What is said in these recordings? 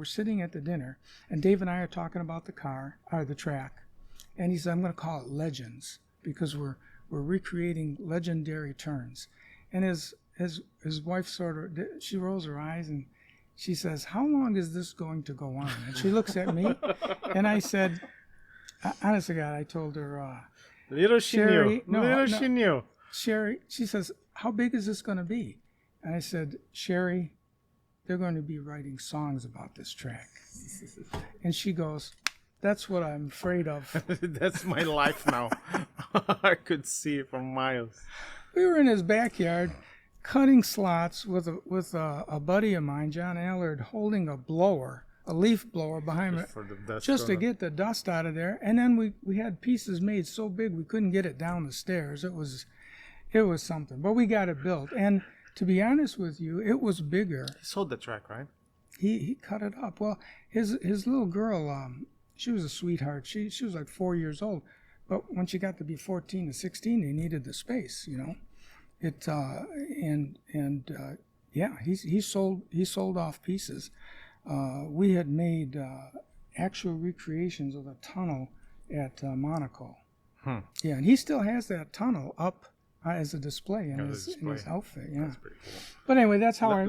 We're sitting at the dinner, and Dave and I are talking about the track, and he said, "I'm going to call it Legends because we're recreating legendary turns." And his wife she rolls her eyes and she says, "How long is this going to go on?" And she looks at me, and I said, honest to God, I told her, She knew. Sherry, she says, "How big is this going to be?" And I said, "Sherry, they're going to be writing songs about this track." And she goes, "That's what I'm afraid of." That's my life now. I could see it from miles. We were in his backyard cutting slots with a buddy of mine, John Allard, holding a leaf blower behind me just to get the dust out of there. And then we had pieces made so big we couldn't get it down the stairs. It was something. But we got it built. And to be honest with you, it was bigger. He sold the track, right? He cut it up. Well, his little girl, she was a sweetheart. She was like 4 years old. But when she got to be 14 to 16, they needed the space, you know. He sold off pieces. We had made actual recreations of the tunnel at Monaco. Yeah, and he still has that tunnel up as a display in his outfit. Yeah, that's pretty cool. But anyway, that's how I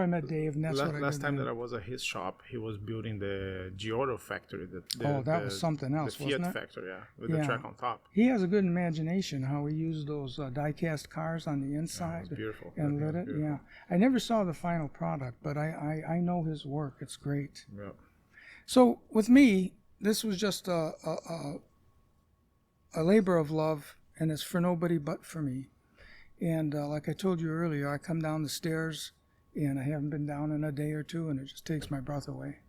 met Dave, and that's what I did. Last time that I was at his shop, he was building the Giotto factory. That was something else, the wasn't Fiat it? factory, with the track on top. He has a good imagination how he used those die-cast cars on the inside. It's beautiful. And lit it. Beautiful. Yeah, I never saw the final product, but I know his work. It's great. Yeah. So with me, this was just a labor of love, and it's for nobody but for me. And like I told you earlier, I come down the stairs, and I haven't been down in a day or two, and it just takes my breath away.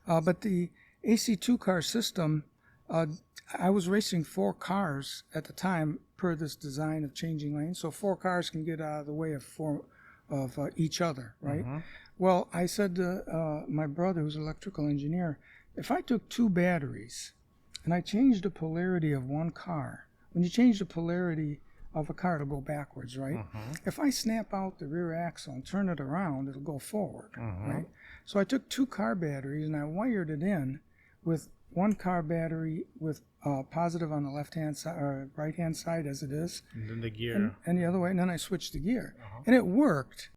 But the AC2 car system, I was racing 4 cars at the time per this design of changing lanes, so 4 cars can get out of the way of each other, right? Mm-hmm. Well, I said to my brother, who's an electrical engineer, if I took 2 batteries and I changed the polarity of one car, when you change the polarity of a car, it'll go backwards, right? Mm-hmm. If I snap out the rear axle and turn it around, it'll go forward, right? So I took 2 car batteries and I wired it in with 1 car battery with positive on the left-hand side or right-hand side as it is. And then the gear. And the other way, and then I switched the gear. And it worked.